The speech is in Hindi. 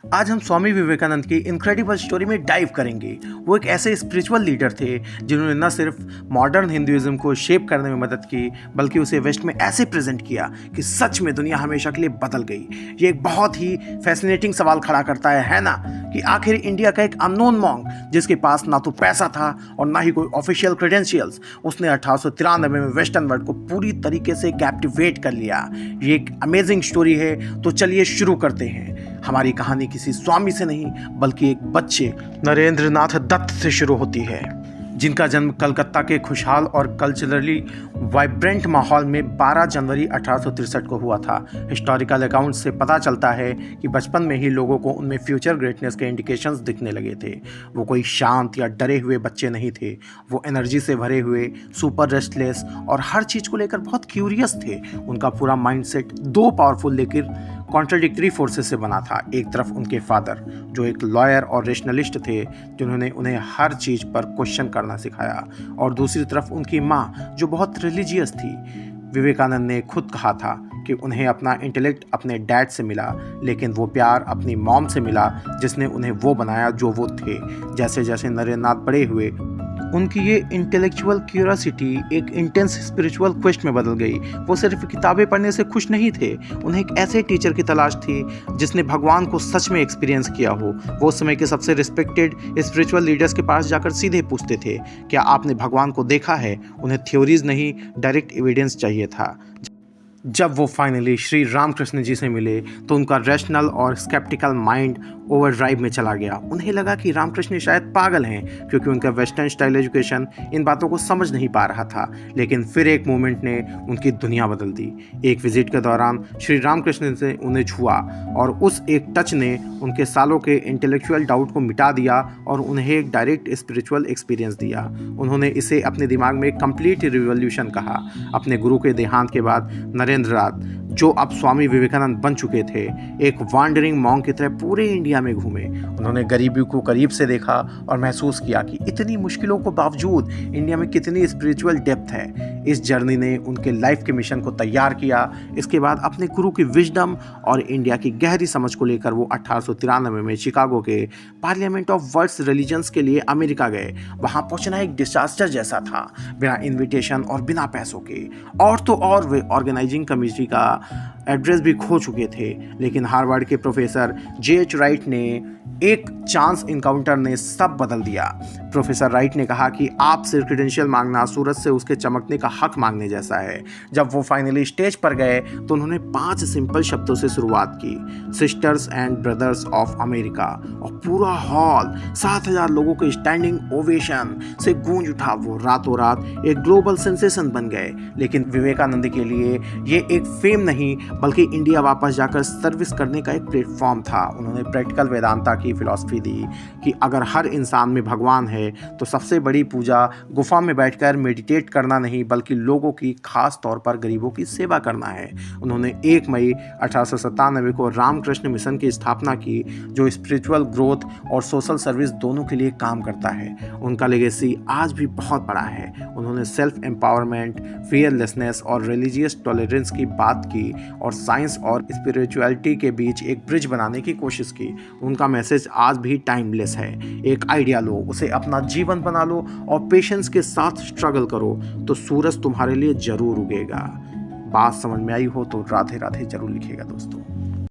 आज हम स्वामी विवेकानंद की इनक्रेडिबल स्टोरी में डाइव करेंगे। वो एक ऐसे स्पिरिचुअल लीडर थे जिन्होंने न सिर्फ मॉडर्न हिंदुइज्म को शेप करने में मदद की, बल्कि उसे वेस्ट में ऐसे प्रेजेंट किया कि सच में दुनिया हमेशा के लिए बदल गई। ये एक बहुत ही फैसिनेटिंग सवाल खड़ा करता है ना, कि आखिर इंडिया का एक अननोन मॉन्क जिसके पास ना तो पैसा था और ना ही कोई ऑफिशियल क्रेडेंशियल्स, उसने 1893 में वेस्टर्न वर्ल्ड को पूरी तरीके से कैप्टिवेट कर लिया। ये एक अमेजिंग स्टोरी है, तो चलिए शुरू करते हैं। हमारी कहानी किसी स्वामी से नहीं, बल्कि एक बच्चे नरेंद्र नाथ दत्त से शुरू होती है, जिनका जन्म कलकत्ता के खुशहाल और कल्चरली वाइब्रेंट माहौल में 12 जनवरी 1863 को हुआ था। हिस्टोरिकल अकाउंट से पता चलता है कि बचपन में ही लोगों को उनमें फ्यूचर ग्रेटनेस के इंडिकेशंस दिखने लगे थे। वो कोई शांत या डरे हुए बच्चे नहीं थे। वो एनर्जी से भरे हुए, सुपर रेस्टलेस और हर चीज़ को लेकर बहुत क्यूरियस थे। उनका पूरा माइंडसेट दो पावरफुल लेकिन कॉन्ट्राडिक्टरी फोर्सेस से बना था। एक तरफ उनके फादर, जो एक लॉयर और रेशनलिस्ट थे, जिन्होंने उन्हें हर चीज़ पर क्वेश्चन करना सिखाया, और दूसरी तरफ उनकी माँ, जो बहुत रिलीजियस थी। विवेकानंद ने खुद कहा था कि उन्हें अपना इंटेलेक्ट अपने डैड से मिला, लेकिन वो प्यार अपनी मॉम से मिला, जिसने उन्हें वो बनाया जो वो थे। जैसे जैसे नरेंद्रनाथ बड़े हुए, उनकी ये इंटेलेक्चुअल क्यूरियोसिटी एक इंटेंस स्पिरिचुअल क्वेस्ट में बदल गई। वो सिर्फ किताबें पढ़ने से खुश नहीं थे, उन्हें एक ऐसे टीचर की तलाश थी जिसने भगवान को सच में एक्सपीरियंस किया हो। वो उस समय के सबसे रिस्पेक्टेड स्पिरिचुअल लीडर्स के पास जाकर सीधे पूछते थे, क्या आपने भगवान को देखा है? उन्हें थ्योरीज नहीं, डायरेक्ट एविडेंस चाहिए था। जब वो फाइनली श्री रामकृष्ण जी से मिले तो उनका रैशनल और स्केप्टिकल माइंड ओवरड्राइव में चला गया। उन्हें लगा कि रामकृष्ण शायद पागल हैं, क्योंकि उनका वेस्टर्न स्टाइल एजुकेशन इन बातों को समझ नहीं पा रहा था। लेकिन फिर एक मोमेंट ने उनकी दुनिया बदल दी। एक विजिट के दौरान श्री रामकृष्ण से उन्हें छुआ, और उस एक टच ने उनके सालों के इंटेलेक्चुअल डाउट को मिटा दिया और उन्हें एक डायरेक्ट स्पिरिचुअल एक्सपीरियंस दिया। उन्होंने इसे अपने दिमाग में कंप्लीट रिवॉल्यूशन कहा। अपने गुरु के देहांत के बाद नरेंद्रनाथ, जो अब स्वामी विवेकानंद बन चुके थे, एक वांडरिंग मॉन्क की तरह पूरे इंडिया में घूमे। उन्होंने गरीबी को करीब से देखा और महसूस किया कि इतनी मुश्किलों के बावजूद इंडिया में कितनी स्पिरिचुअल डेप्थ है। इस जर्नी ने उनके लाइफ के मिशन को तैयार किया। इसके बाद अपने गुरु की विजडम और इंडिया की गहरी समझ को लेकर वो 1893 में शिकागो के पार्लियामेंट ऑफ वर्ल्ड्स रिलीजन्स के लिए अमेरिका गए। वहाँ पहुँचना एक डिजास्टर जैसा था, बिना इन्विटेशन और बिना पैसों के। और तो और वे ऑर्गेनाइजिंग कमेटी का एड्रेस भी खो चुके थे। लेकिन हार्वर्ड के प्रोफेसर J.H. राइट ने एक चांस इनकाउंटर ने सब बदल दिया। प्रोफेसर राइट ने कहा कि आपसे क्रेडेंशियल मांगना सूरज से उसके चमकने का हक मांगने जैसा है। जब वो फाइनली स्टेज पर गए तो उन्होंने 5 सिंपल शब्दों से शुरुआत की, sisters and brothers of America, और पूरा हॉल 7,000 लोगों के स्टैंडिंग ओवेशन से गूंज उठा। वो रातों रात एक ग्लोबल सेंसेशन बन गए। लेकिन विवेकानंद के लिए ये एक फेम नहीं, बल्कि इंडिया वापस जाकर सर्विस करने का एक प्लेटफॉर्म था। उन्होंने प्रैक्टिकल वेदांता की फिलॉसफी दी कि अगर हर इंसान में भगवान है तो सबसे बड़ी पूजा गुफा में बैठकर मेडिटेट करना नहीं, बल्कि लोगों की, खास तौर पर गरीबों की सेवा करना है। उन्होंने 1 मई 1897 को रामकृष्ण मिशन की स्थापना की, जो स्पिरिचुअल ग्रोथ और सोशल सर्विस दोनों के लिए काम करता है। उनका लेगेसी आज भी बहुत बड़ा है। उन्होंने सेल्फ एम्पावरमेंट, फियरलेसनेस और रिलीजियस टॉलरेंस की बात की, और साइंस और स्पिरिचुअलिटी के बीच एक ब्रिज बनाने की कोशिश की। उनका मैसेज आज भी टाइमलेस है। एक आइडिया लो, उसे अपना जीवन बना लो, और पेशेंस के साथ स्ट्रगल करो, तो सूरज तुम्हारे लिए जरूर उगेगा। बात समझ में आई हो तो राधे राधे जरूर लिखिएगा दोस्तों।